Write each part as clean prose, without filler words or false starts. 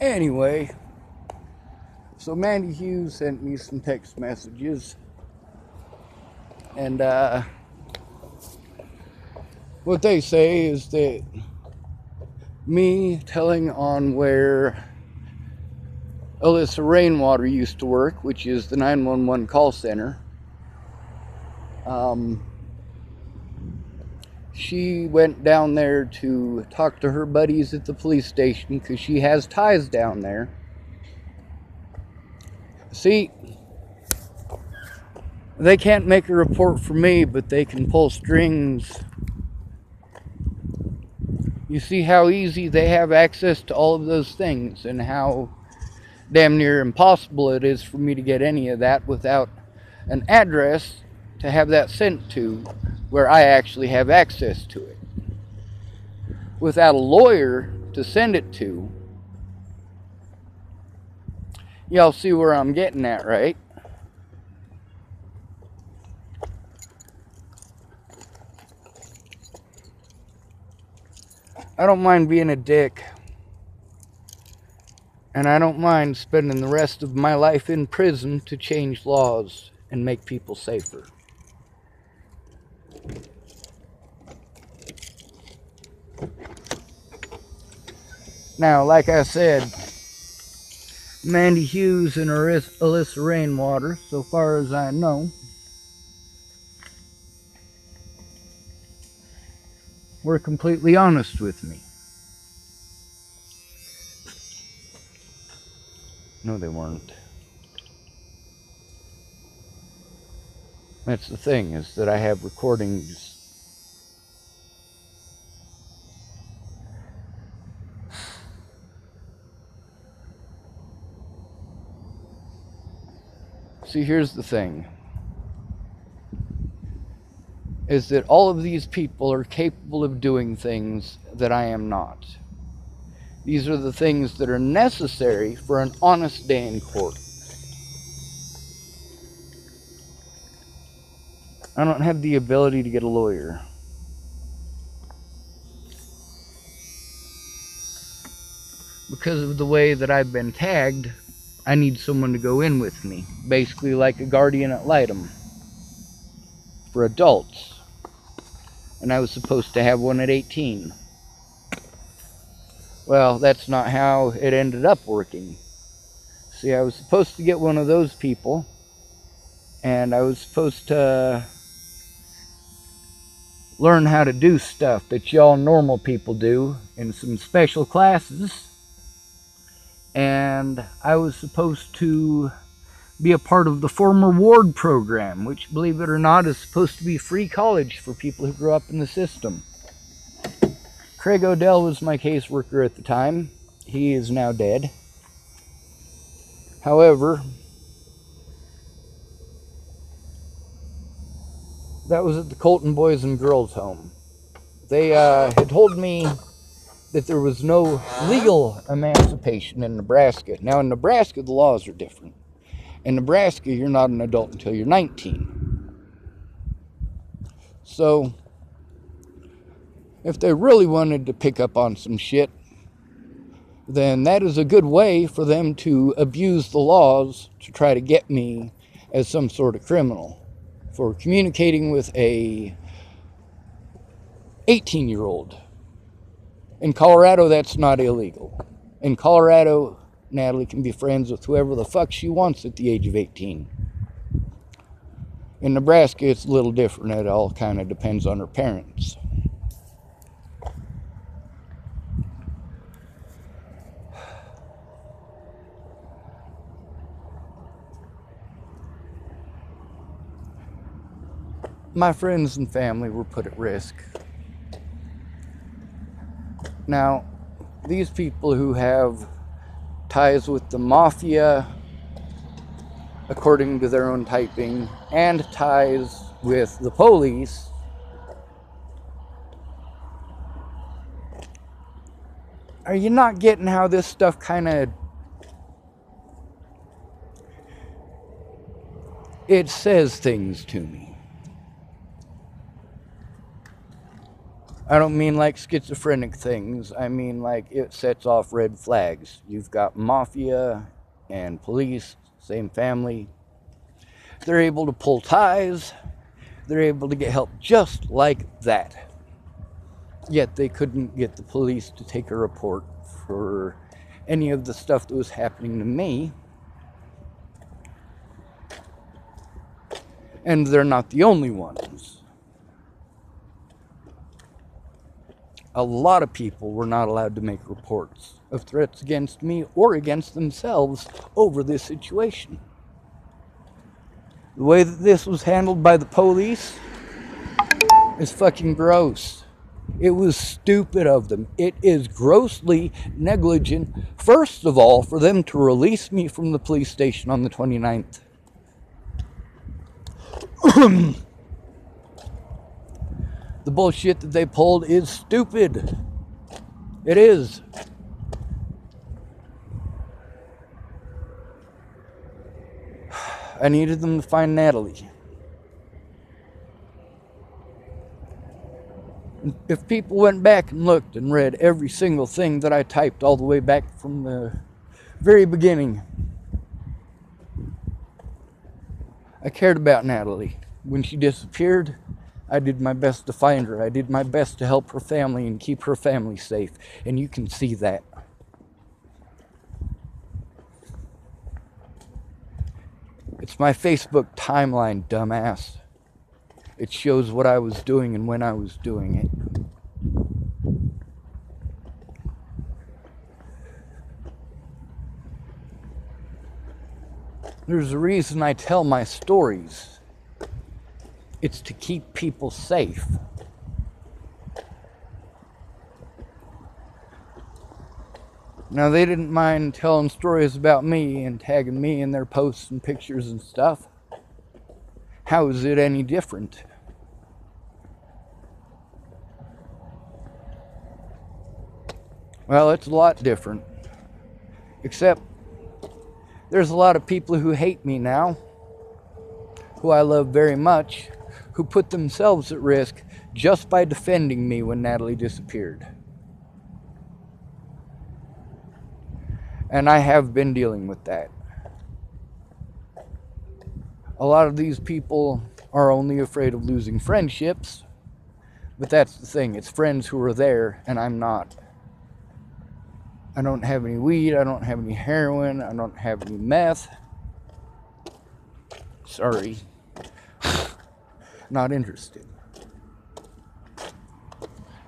Anyway, so Mandy Hughes sent me some text messages, and what they say is that me telling on where Alyssa Rainwater used to work, which is the 911 call center, she went down there to talk to her buddies at the police station because she has ties down there. See, they can't make a report for me, but they can pull strings. You see how easy they have access to all of those things, and how damn near impossible it is for me to get any of that without an address to have that sent to where I actually have access to it. Without a lawyer to send it to, y'all see where I'm getting at, right? I don't mind being a dick, and I don't mind spending the rest of my life in prison to change laws and make people safer. Now, like I said, Mandy Hughes and Alyssa Rainwater, so far as I know, were completely honest with me. No, they weren't. That's the thing, is that I have recordings. See, here's the thing, is that all of these people are capable of doing things that I am not. These are the things that are necessary for an honest day in court. I don't have the ability to get a lawyer. Because of the way that I've been tagged, I need someone to go in with me. Basically like a guardian ad litem for adults. And I was supposed to have one at 18. Well, that's not how it ended up working. See, I was supposed to get one of those people, and I was supposed to learn how to do stuff that y'all normal people do in some special classes. And I was supposed to be a part of the former ward program, which, believe it or not, is supposed to be free college for people who grew up in the system. Craig Odell was my caseworker at the time. He is now dead. However, that was at the Colton Boys and Girls Home. They had told me that there was no legal emancipation in Nebraska. Now, in Nebraska, the laws are different. In Nebraska, you're not an adult until you're 19. So, if they really wanted to pick up on some shit, then that is a good way for them to abuse the laws to try to get me as some sort of criminal for communicating with a 18-year-old. In Colorado, that's not illegal. In Colorado, Natalie can be friends with whoever the fuck she wants at the age of 18. In Nebraska, it's a little different. It all kind of depends on her parents. My friends and family were put at risk. Now, these people who have ties with the mafia, according to their own typing, and ties with the police, are you not getting how this stuff kind of, it says things to me? I don't mean like schizophrenic things. I mean like it sets off red flags. You've got mafia and police, same family. They're able to pull ties. They're able to get help just like that. Yet they couldn't get the police to take a report for any of the stuff that was happening to me. And they're not the only ones. A lot of people were not allowed to make reports of threats against me or against themselves over this situation. The way that this was handled by the police is fucking gross. It was stupid of them. It is grossly negligent, first of all, for them to release me from the police station on the 29th. The bullshit that they pulled is stupid. It is. I needed them to find Natalie. If people went back and looked and read every single thing that I typed all the way back from the very beginning, I cared about Natalie. When she disappeared, I did my best to find her. I did my best to help her family and keep her family safe. And you can see that. It's my Facebook timeline, dumbass. It shows what I was doing and when I was doing it. There's a reason I tell my stories. It's to keep people safe. Now, they didn't mind telling stories about me and tagging me in their posts and pictures and stuff. How is it any different? Well, it's a lot different. Except, there's a lot of people who hate me now, who I love very much, who put themselves at risk just by defending me when Natalie disappeared. And I have been dealing with that. A lot of these people are only afraid of losing friendships, but that's the thing. It's friends who are there, and I'm not. I don't have any weed, I don't have any heroin, I don't have any meth. Sorry. Not interested.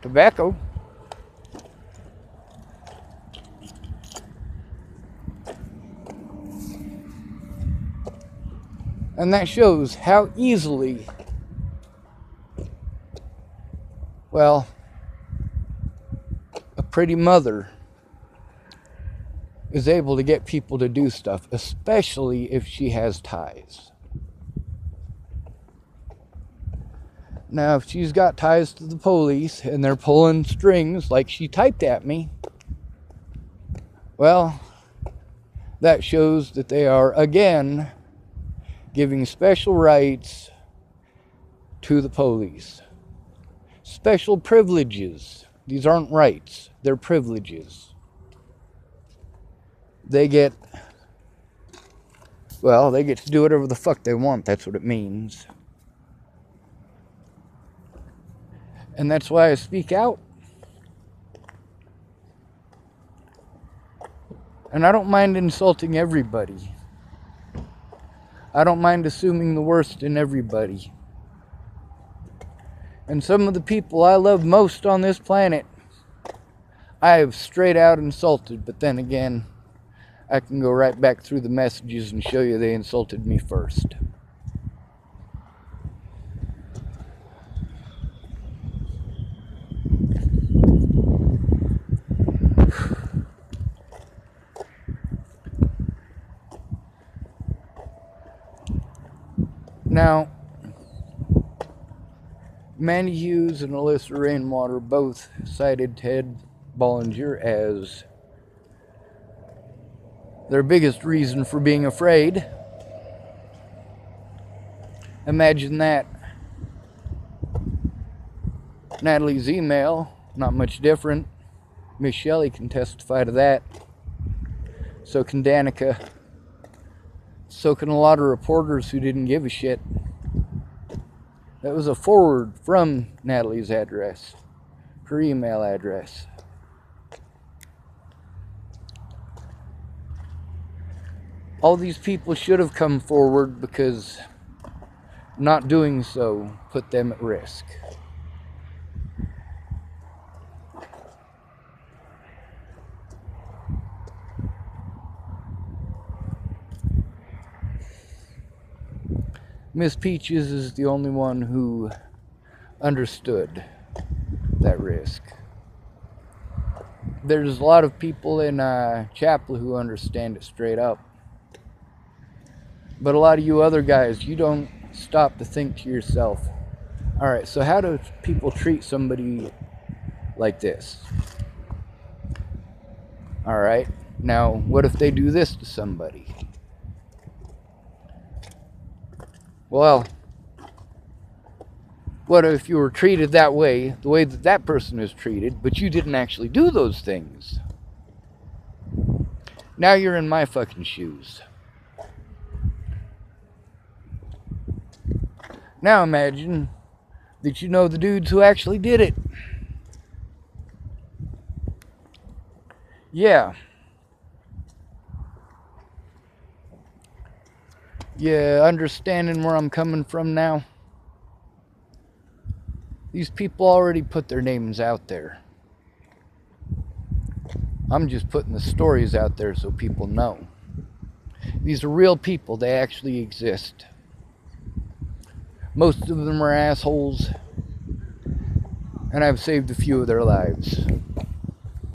Tobacco. And that shows how easily, well, a pretty mother is able to get people to do stuff, especially if she has ties. Now, if she's got ties to the police and they're pulling strings like she typed at me, well, that shows that they are, again, giving special rights to the police. Special privileges. These aren't rights, they're privileges. They get to do whatever the fuck they want. That's what it means. And that's why I speak out. And I don't mind insulting everybody. I don't mind assuming the worst in everybody. And some of the people I love most on this planet, I have straight out insulted. But then again, I can go right back through the messages and show you they insulted me first. Now, Mandy Hughes and Alyssa Rainwater both cited Ted Bollinger as their biggest reason for being afraid. Imagine that. Natalie's email, not much different. Miss Shelley can testify to that. So can Danica. So can a lot of reporters who didn't give a shit. That was a forward from Natalie's address, her email address. All these people should have come forward because not doing so put them at risk. Miss Peaches is the only one who understood that risk. There's a lot of people in Chapel who understand it straight up. But a lot of you other guys, you don't stop to think to yourself, alright, so how do people treat somebody like this? Alright, now what if they do this to somebody? Well, what if you were treated that way, the way that that person is treated, but you didn't actually do those things? Now you're in my fucking shoes. Now imagine that you know the dudes who actually did it. Yeah. Yeah, understanding where I'm coming from now? These people already put their names out there. I'm just putting the stories out there so people know. These are real people. They actually exist. Most of them are assholes, and I've saved a few of their lives.